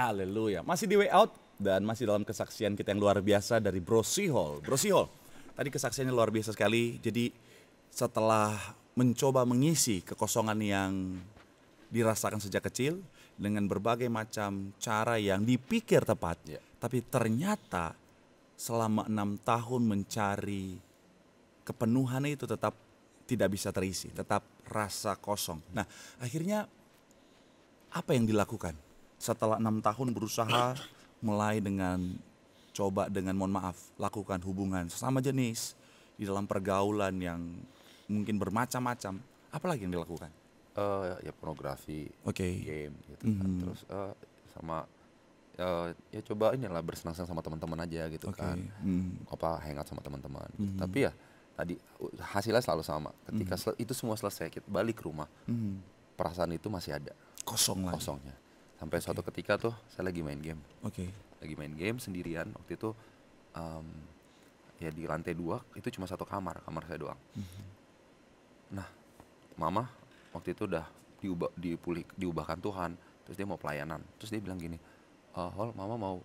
Haleluya. Masih di Way Out dan masih dalam kesaksian kita yang luar biasa dari Bro Sihol. Bro Sihol, tadi kesaksiannya luar biasa sekali. Jadi setelah mencoba mengisi kekosongan yang dirasakan sejak kecil dengan berbagai macam cara yang dipikir tepat, tapi ternyata selama 6 tahun mencari kepenuhan itu tetap tidak bisa terisi, tetap rasa kosong. Nah, akhirnya apa yang dilakukan setelah 6 tahun berusaha mulai dengan coba dengan mohon maaf lakukan hubungan sesama jenis di dalam pergaulan yang mungkin bermacam-macam, apa lagi yang dilakukan? Ya pornografi, game gitu kan. Terus sama ya coba inilah bersenang-senang sama teman-teman aja gitu kan. Apa hangout sama teman-teman. Gitu. Tapi ya tadi hasilnya selalu sama. Ketika itu semua selesai, kita balik ke rumah. Perasaan itu masih ada. Kosongnya. Sampai suatu ketika tuh saya lagi main game. Lagi main game sendirian waktu itu ya di lantai 2 itu cuma satu kamar saya doang. Nah, mama waktu itu udah diubahkan Tuhan, terus dia mau pelayanan, terus dia bilang gini, Hol, mama mau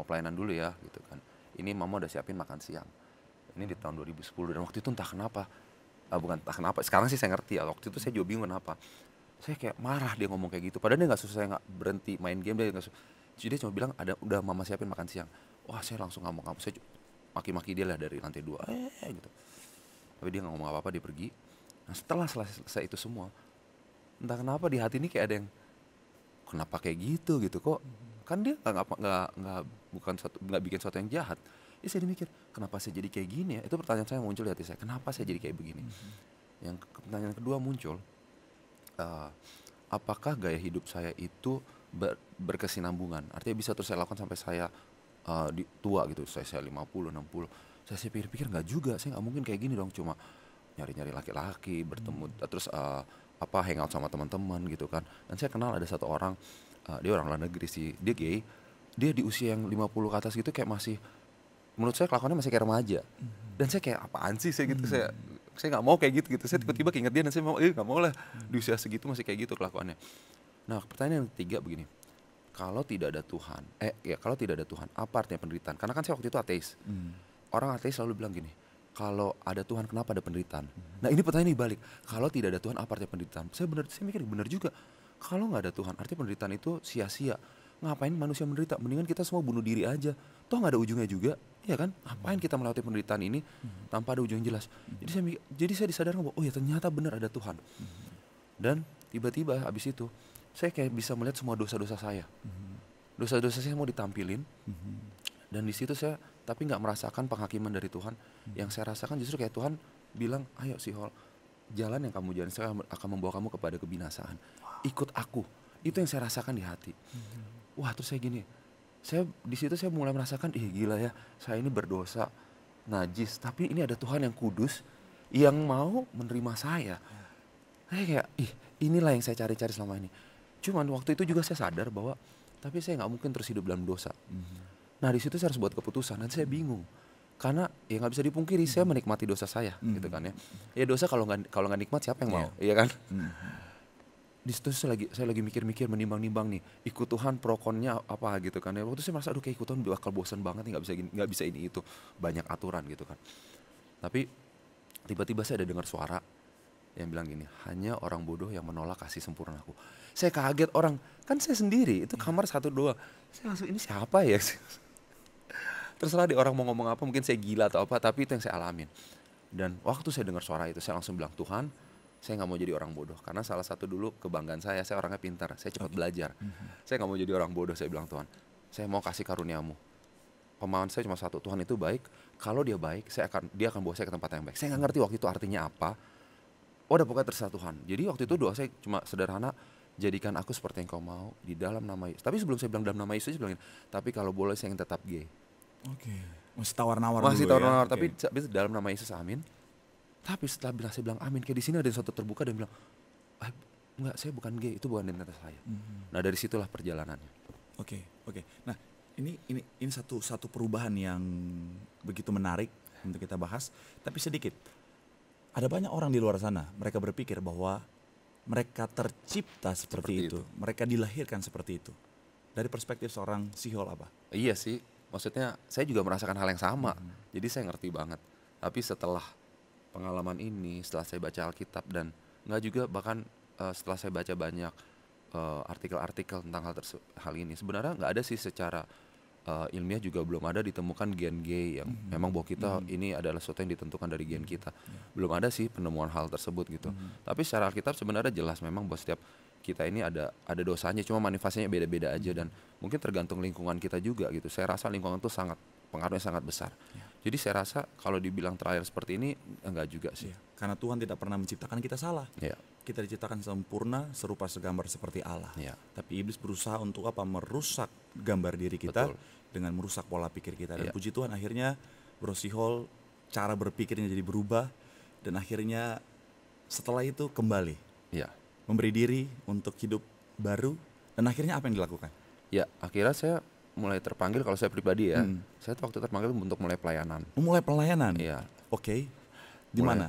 pelayanan dulu ya, gitu kan. Ini mama udah siapin makan siang. Ini di tahun 2010 dan waktu itu entah kenapa, bukan entah kenapa, sekarang sih saya ngerti ya, waktu itu saya juga bingung kenapa. Saya kayak marah dia ngomong kayak gitu, padahal dia nggak susah, nggak berhenti main game, dia nggak susah. Jadi dia cuma bilang udah mama siapin makan siang. Wah, saya langsung ngamuk, saya maki-maki dia lah dari lantai 2, gitu. Tapi dia nggak ngomong apa-apa, dia pergi. Nah setelah selesai itu semua, entah kenapa di hati ini kayak ada yang kenapa kayak gitu kok kan dia nggak bikin sesuatu yang jahat. Ya saya mikir kenapa saya jadi kayak gini ya, itu pertanyaan saya muncul di hati saya, kenapa saya jadi kayak begini. Yang pertanyaan kedua muncul, apakah gaya hidup saya itu berkesinambungan, artinya bisa terus saya lakukan sampai saya tua gitu, saya 50, 60. Saya pikir-pikir nggak juga, saya nggak mungkin kayak gini dong, cuma nyari-nyari laki-laki, bertemu, terus hangout sama teman-teman gitu kan. Dan saya kenal ada satu orang, dia orang luar negeri sih, dia gay, dia di usia yang 50 ke atas gitu kayak masih, menurut saya kelakuannya masih kayak remaja. Dan saya kayak apaan sih saya gitu, saya nggak mau kayak gitu. Saya tiba-tiba keinget dia dan saya mau, nggak mau lah di usia segitu masih kayak gitu kelakuannya. Nah pertanyaan yang ketiga begini, kalau tidak ada Tuhan, kalau tidak ada Tuhan, apa artinya penderitaan? Karena kan saya waktu itu ateis. Orang ateis selalu bilang gini, kalau ada Tuhan kenapa ada penderitaan? Nah ini pertanyaan dibalik, kalau tidak ada Tuhan apa artinya penderitaan? Saya mikir benar juga, kalau nggak ada Tuhan artinya penderitaan itu sia-sia. Ngapain manusia menderita? Mendingan kita semua bunuh diri aja, toh nggak ada ujungnya juga, ya kan? Ngapain kita melewati penderitaan ini tanpa ada ujung yang jelas? Jadi saya disadarkan bahwa oh ya ternyata benar ada Tuhan. Dan tiba-tiba habis itu saya kayak bisa melihat semua dosa-dosa saya. Dosa-dosa saya mau ditampilin, dan di situ saya tapi nggak merasakan penghakiman dari Tuhan. Yang saya rasakan justru kayak Tuhan bilang, ayo Sihol, jalan yang kamu jalan saya akan membawa kamu kepada kebinasaan. Ikut aku. Itu yang saya rasakan di hati. Wah terus saya gini, di situ saya mulai merasakan, gila ya, saya ini berdosa, najis, tapi ini ada Tuhan yang kudus yang mau menerima saya. Saya kayak, inilah yang saya cari-cari selama ini. Cuman waktu itu juga saya sadar bahwa tapi saya nggak mungkin terus hidup dalam dosa. Nah di situ saya harus buat keputusan dan saya bingung karena ya nggak bisa dipungkiri saya menikmati dosa saya gitu kan ya. Ya dosa kalau nggak nikmat siapa yang mau, iya kan? Di situ saya lagi mikir-mikir, menimbang-nimbang nih, ikut Tuhan pro konnya apa gitu kan ya. Waktu itu saya merasa aduh kayak ikut Tuhan bakal bosan banget nih, nggak bisa ini itu, banyak aturan gitu kan. Tapi tiba-tiba saya ada dengar suara yang bilang gini, hanya orang bodoh yang menolak kasih sempurna aku. Saya kaget, orang kan saya sendiri itu kamar 1 2. Saya langsung ini siapa ya? Terserah di orang mau ngomong apa, mungkin saya gila atau apa, tapi itu yang saya alamin. Dan waktu saya dengar suara itu, saya langsung bilang, Tuhan, saya nggak mau jadi orang bodoh. Karena salah satu dulu kebanggaan saya orangnya pintar, saya cepat belajar. Saya nggak mau jadi orang bodoh, saya bilang, Tuhan, saya mau kasih karuniamu. Pemahaman saya cuma satu, Tuhan itu baik. Kalau dia baik, dia akan bawa saya ke tempat yang baik. Saya nggak ngerti waktu itu artinya apa. Udah pokoknya terserah Tuhan. Jadi waktu itu doa saya cuma sederhana, jadikan aku seperti yang kau mau di dalam nama Yesus. Tapi sebelum saya bilang dalam nama Yesus, saya bilang, tapi kalau boleh saya ingin tetap gay. Masih tawar-nawar ya? Tapi dalam nama Yesus amin. Tapi setelah saya bilang amin, kayak di sini ada sesuatu terbuka dan bilang, enggak, saya bukan gay, itu bukan identitas saya. Nah dari situlah perjalanannya. Oke. Nah ini satu perubahan yang begitu menarik untuk kita bahas. Tapi sedikit, ada banyak orang di luar sana, mereka berpikir bahwa mereka tercipta seperti itu, mereka dilahirkan seperti itu. Dari perspektif seorang Sihol apa? Iya sih, maksudnya saya juga merasakan hal yang sama. Jadi saya ngerti banget. Tapi setelah pengalaman ini, setelah saya baca Alkitab dan nggak juga bahkan setelah saya baca banyak artikel-artikel tentang hal ini, sebenarnya nggak ada sih secara ilmiah juga belum ada ditemukan gen G yang memang bahwa kita ini adalah sesuatu yang ditentukan dari gen kita. Belum ada sih penemuan hal tersebut gitu. Tapi secara Alkitab sebenarnya jelas memang bahwa setiap kita ini ada dosanya, cuma manifestasinya beda-beda aja dan mungkin tergantung lingkungan kita juga gitu. Saya rasa lingkungan itu pengaruhnya sangat besar. Jadi saya rasa kalau dibilang trial seperti ini enggak juga sih. Karena Tuhan tidak pernah menciptakan kita salah. Iya. Kita diciptakan sempurna, serupa segambar seperti Allah. Iya. Tapi iblis berusaha untuk apa? Merusak gambar diri kita. Betul. Dengan merusak pola pikir kita. Dan Iya. puji Tuhan akhirnya Bro Sihol cara berpikirnya jadi berubah. Dan akhirnya setelah itu kembali Iya. memberi diri untuk hidup baru. Dan akhirnya apa yang dilakukan? Ya, akhirnya saya mulai terpanggil kalau saya pribadi ya. Saya waktu terpanggil untuk mulai pelayanan. Mulai pelayanan? Iya. Oke. Di Mulai. mana?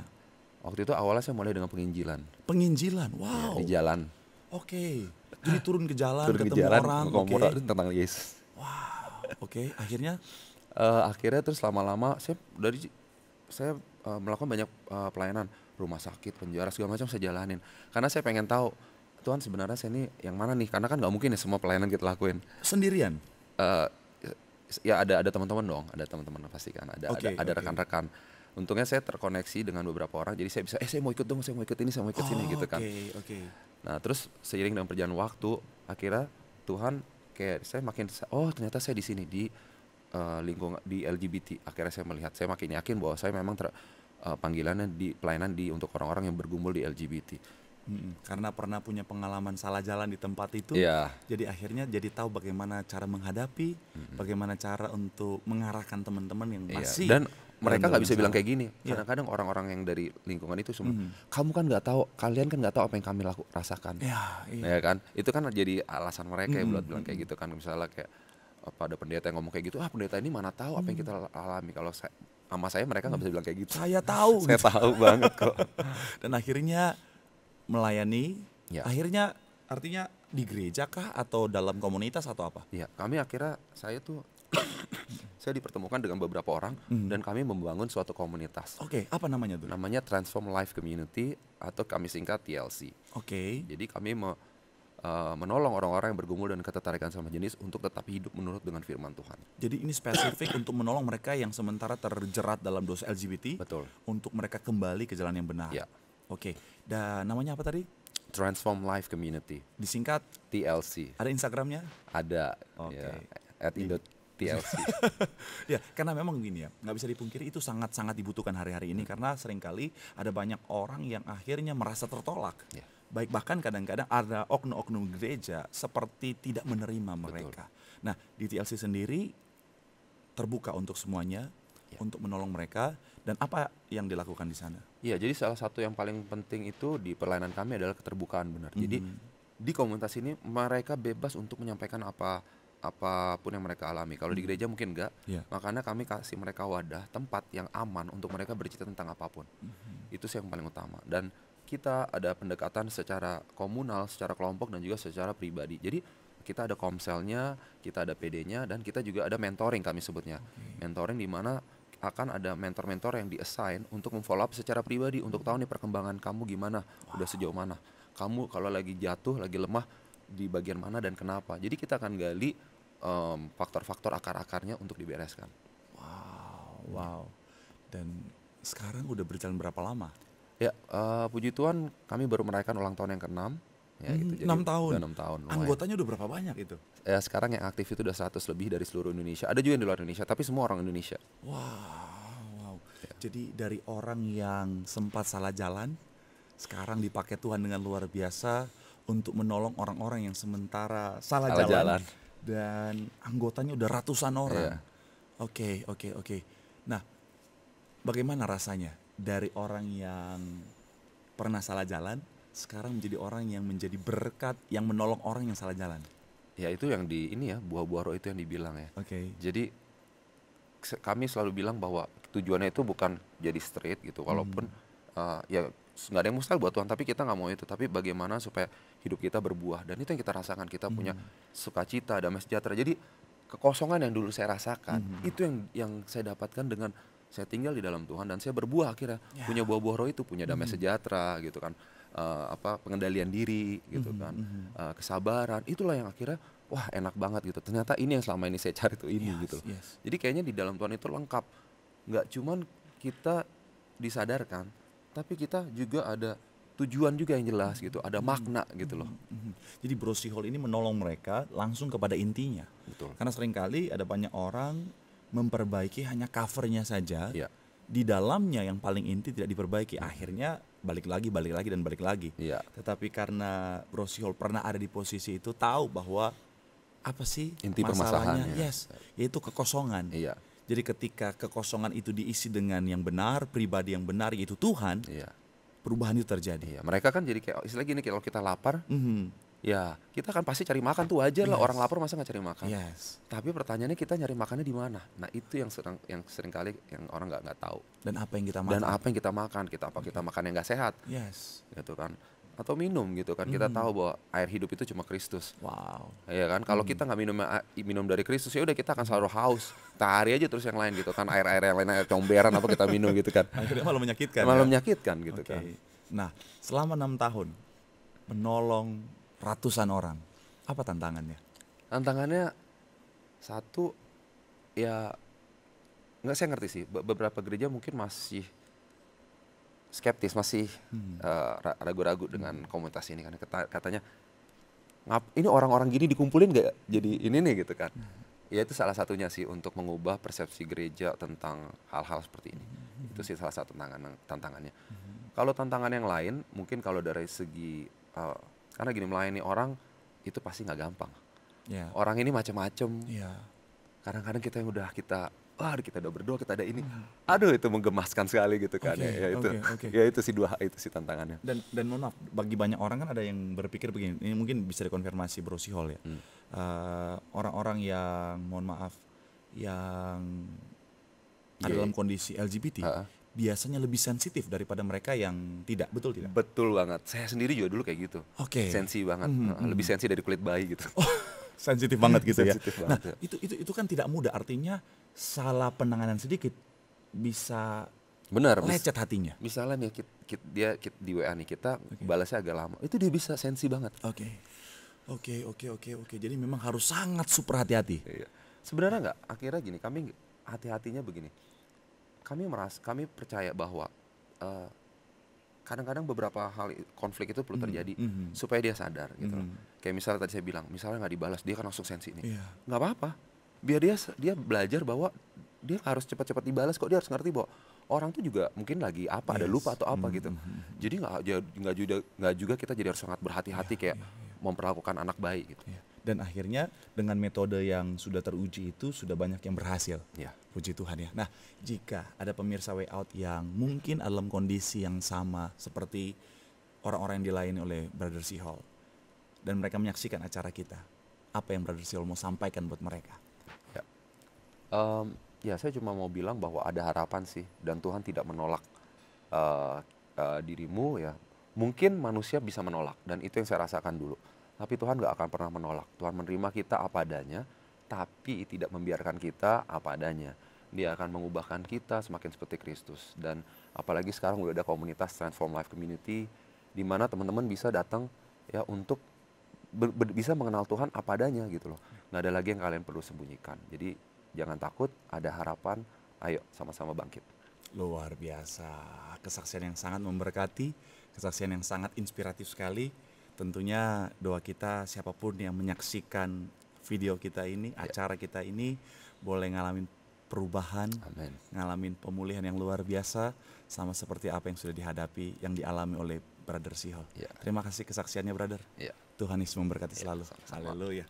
Waktu itu awalnya saya mulai dengan penginjilan. Penginjilan, Ya, wow. di jalan. Oke. Jadi turun ke jalan, Turun ke ketemu jalan, orang. ngomong Oke. tentang Yesus. Oke, akhirnya Akhirnya terus lama-lama saya melakukan banyak pelayanan, rumah sakit, penjara segala macam saya jalanin. Karena saya pengen tahu Tuhan sebenarnya saya ini yang mana nih? Karena kan nggak mungkin ya semua pelayanan kita lakuin. sendirian. Eh, ya ada teman-teman dong, ada teman-teman pasti kan, ada Oke. rekan-rekan. Untungnya saya terkoneksi dengan beberapa orang, jadi saya bisa saya mau ikut dong, saya mau ikut ini, saya mau ikut sini gitu kan. Oke. Nah terus seiring dengan perjalanan waktu, akhirnya Tuhan kayak saya makin ternyata saya di sini di lingkungan di LGBT. Akhirnya saya melihat, saya makin yakin bahwa saya memang panggilannya di pelayanan untuk orang-orang yang bergumul di LGBT. Karena pernah punya pengalaman salah jalan di tempat itu, Iya. jadi akhirnya jadi tahu bagaimana cara menghadapi, bagaimana cara untuk mengarahkan teman-teman yang Iya. masih Dan mereka dalam nggak bisa jalan bilang salah. kayak gini. Iya. Kadang-kadang orang-orang yang dari lingkungan itu semua, kamu kan nggak tahu, kalian kan nggak tahu apa yang kami rasakan. Ya, iya. Ya kan, itu kan jadi alasan mereka yang buat bilang kayak gitu kan. Misalnya kayak ada pendeta yang ngomong kayak gitu, pendeta ini mana tahu apa yang kita alami. Kalau sama saya mereka nggak bisa bilang kayak gitu. Saya tahu. Saya tahu banget kok. Dan akhirnya melayani, Ya. akhirnya artinya di gereja kah atau dalam komunitas atau apa? Ya, kami akhirnya saya saya dipertemukan dengan beberapa orang dan kami membangun suatu komunitas. Oke, apa namanya tuh? Namanya Transform Life Community atau kami singkat TLC. Oke. Jadi kami menolong orang-orang yang bergumul dan ketertarikan sama jenis untuk tetap hidup menurut dengan firman Tuhan. Jadi ini spesifik untuk menolong mereka yang sementara terjerat dalam dosa LGBT. Betul. Untuk mereka kembali ke jalan yang benar. Ya. Oke. Dan namanya apa tadi? Transform Life Community Disingkat, TLC. ada Instagramnya? Ada Oke. ya, @indo_TLC. Ya, karena memang gini ya, nggak bisa dipungkiri itu sangat-sangat dibutuhkan hari-hari ini karena seringkali ada banyak orang yang akhirnya merasa tertolak. Ya. Baik bahkan kadang-kadang ada oknum-oknum gereja seperti tidak menerima mereka. Nah, di TLC sendiri terbuka untuk semuanya, untuk menolong mereka. Dan apa yang dilakukan di sana? Iya, jadi salah satu yang paling penting itu di pelayanan kami adalah keterbukaan benar. Jadi di komunitas ini mereka bebas untuk menyampaikan apapun yang mereka alami. Kalau di gereja mungkin enggak. Iya. Makanya kami kasih mereka wadah, tempat yang aman untuk mereka bercerita tentang apapun. Itu sih yang paling utama. Dan kita ada pendekatan secara komunal, secara kelompok dan juga secara pribadi. Jadi kita ada komselnya, kita ada PD-nya dan kita juga ada mentoring kami sebutnya. Mentoring di mana akan ada mentor-mentor yang di-assign untuk memfollow up secara pribadi untuk tahu nih perkembangan kamu gimana, udah sejauh mana. Kamu kalau lagi jatuh, lagi lemah di bagian mana dan kenapa. Jadi kita akan gali faktor-faktor akar-akarnya untuk dibereskan. Wow. Dan sekarang udah berjalan berapa lama? Ya, puji Tuhan kami baru merayakan ulang tahun yang ke-6. Ya, gitu. Jadi 6 tahun. Udah 6 tahun. Lumayan. Anggotanya udah berapa banyak itu? Ya, sekarang yang aktif itu udah 100 lebih dari seluruh Indonesia. Ada juga yang di luar Indonesia, tapi semua orang Indonesia. Wow. Jadi dari orang yang sempat salah jalan, sekarang dipakai Tuhan dengan luar biasa untuk menolong orang-orang yang sementara salah jalan. Dan anggotanya udah ratusan orang. Oke. Nah, bagaimana rasanya dari orang yang pernah salah jalan, sekarang menjadi orang yang menjadi berkat, yang menolong orang yang salah jalan? Ya itu yang buah-buah roh itu yang dibilang ya. Oke. Jadi kami selalu bilang bahwa tujuannya itu bukan jadi straight gitu, walaupun ya nggak ada yang mustahil buat Tuhan, tapi kita nggak mau itu. Tapi bagaimana supaya hidup kita berbuah, dan itu yang kita rasakan. Kita punya sukacita, damai sejahtera. Jadi kekosongan yang dulu saya rasakan, itu yang saya dapatkan dengan saya tinggal di dalam Tuhan dan saya berbuah akhirnya. Punya buah-buah roh itu, punya damai sejahtera gitu kan, pengendalian diri gitu kan, kesabaran. Itulah yang akhirnya wah enak banget gitu. Ternyata ini yang selama ini saya cari tuh ini gitu. Jadi kayaknya di dalam Tuhan itu lengkap. Nggak cuman kita disadarkan, tapi kita juga ada tujuan juga yang jelas gitu, ada makna gitu loh. Jadi Bro Sihol ini menolong mereka langsung kepada intinya. Betul. Karena seringkali ada banyak orang memperbaiki hanya covernya saja. Iya. Di dalamnya yang paling inti tidak diperbaiki. Akhirnya balik lagi dan balik lagi. Iya. Tetapi karena Bro Sihol pernah ada di posisi itu, tahu bahwa apa sih Inti masalahnya? permasalahannya. Yes, yaitu kekosongan. Iya. Jadi ketika kekosongan itu diisi dengan yang benar, pribadi yang benar, yaitu Tuhan, Iya. perubahan itu terjadi. Iya. Mereka kan jadi kayak istilah gini, kalau kita lapar, Mhm. ya kita kan pasti cari makan tuh, wajar lah. Yes. Orang lapar masa nggak cari makan. Yes. Tapi pertanyaannya kita nyari makannya di mana? Nah itu yang sering kali yang orang nggak tahu. Dan apa yang kita makan? Dan apa yang kita makan? Kita makan yang nggak sehat, Yes. gitu kan? Atau minum gitu kan? Kita tahu bahwa air hidup itu cuma Kristus. Wow. Iya kan, kalau kita nggak minum dari Kristus, ya udah kita akan selalu haus. Cari aja terus yang lain gitu kan, air yang lain, air comberan apa kita minum gitu kan. Akhirnya malah menyakitkan. Malah ya? menyakitkan gitu Oke. kan. Nah, selama 6 tahun menolong ratusan orang, apa tantangannya? Tantangannya satu, ya nggak, saya ngerti sih, beberapa gereja mungkin masih skeptis, masih ragu-ragu dengan komunitas ini, karena katanya ini orang-orang gini dikumpulin nggak jadi ini nih gitu kan. Ya itu salah satunya sih untuk mengubah persepsi gereja tentang hal-hal seperti ini. Itu sih salah satu tantangannya. Kalau tantangan yang lain, mungkin kalau dari segi karena gini, melayani orang itu pasti nggak gampang. Ya. Orang ini macam-macam. Ya. Kadang-kadang kita yang kita udah berdoa, kita ada ini, aduh itu menggemaskan sekali gitu kan. Oke, Ya itu, oke. ya itu sih itu sih tantangannya. Dan mohon maaf, bagi banyak orang kan ada yang berpikir begini, ini mungkin bisa dikonfirmasi Bro Sihol ya. Orang-orang yang mohon maaf, yang ada dalam kondisi LGBT, biasanya lebih sensitif daripada mereka yang tidak, betul tidak? Betul banget. Saya sendiri juga dulu kayak gitu. Oke. Sensi banget, lebih sensi dari kulit bayi gitu. Sensitif banget gitu ya. Sensitif Nah, banget, ya. itu kan tidak mudah, artinya salah penanganan sedikit bisa Benar. lecet hatinya. Misalnya nih dia di WA nih, kita balasnya agak lama, itu dia bisa sensi banget. Oke. Jadi memang harus sangat super hati-hati. Iya. Sebenarnya nggak, akhirnya gini, kami hati-hatinya begini. Kami percaya bahwa kadang-kadang beberapa hal konflik itu perlu terjadi supaya dia sadar gitu loh. Kayak misalnya tadi saya bilang, misalnya nggak dibalas, dia kan langsung sensi nih. Iya. Nggak apa-apa, biar dia belajar bahwa dia harus cepat-cepat dibalas kok. Dia harus ngerti bahwa orang tuh juga mungkin lagi ada lupa atau apa gitu. Jadi nggak juga kita jadi harus sangat berhati-hati kayak memperlakukan anak baik gitu. Ya. Dan akhirnya dengan metode yang sudah teruji itu sudah banyak yang berhasil. Ya. Puji Tuhan ya. Nah, jika ada pemirsa Way Out yang mungkin dalam kondisi yang sama seperti orang-orang yang dilayani oleh Brother Sihol dan mereka menyaksikan acara kita, apa yang Brother Sihol mau sampaikan buat mereka? Ya. Ya saya cuma mau bilang bahwa ada harapan sih, dan Tuhan tidak menolak dirimu ya. Mungkin manusia bisa menolak, dan itu yang saya rasakan dulu. Tapi Tuhan gak akan pernah menolak. Tuhan menerima kita apa adanya, tapi tidak membiarkan kita apa adanya. Dia akan mengubahkan kita semakin seperti Kristus. Dan apalagi sekarang udah ada komunitas Transform Life Community, di mana teman-teman bisa datang ya untuk bisa mengenal Tuhan apa adanya gitu loh. Gak ada lagi yang kalian perlu sembunyikan. Jadi jangan takut, ada harapan, ayo sama-sama bangkit. Luar biasa, kesaksian yang sangat memberkati, kesaksian yang sangat inspiratif sekali. Tentunya doa kita siapapun yang menyaksikan video kita ini, acara kita ini, boleh ngalamin perubahan, Amin. ngalamin pemulihan yang luar biasa, sama seperti apa yang sudah dihadapi, yang dialami oleh Brother Sihol. Ya. Terima kasih kesaksiannya, Brother. Ya. Tuhan Yesus memberkati selalu. sama-sama. Haleluya.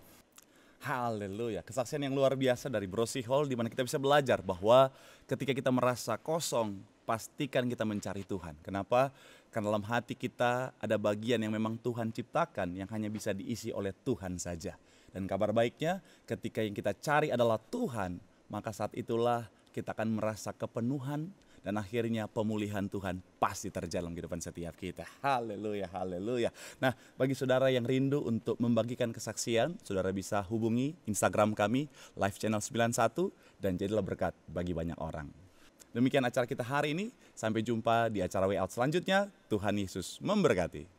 Haleluya, kesaksian yang luar biasa dari Bro Sihol, di mana kita bisa belajar bahwa ketika kita merasa kosong, pastikan kita mencari Tuhan. Kenapa? Karena dalam hati kita ada bagian yang memang Tuhan ciptakan, yang hanya bisa diisi oleh Tuhan saja. Dan kabar baiknya, ketika yang kita cari adalah Tuhan, maka saat itulah kita akan merasa kepenuhan dan akhirnya pemulihan Tuhan pasti terjadi dalam kehidupan setiap kita. Haleluya, haleluya. Nah, bagi saudara yang rindu untuk membagikan kesaksian, saudara bisa hubungi Instagram kami, Live Channel 91, dan jadilah berkat bagi banyak orang. Demikian acara kita hari ini, sampai jumpa di acara Way Out selanjutnya. Tuhan Yesus memberkati.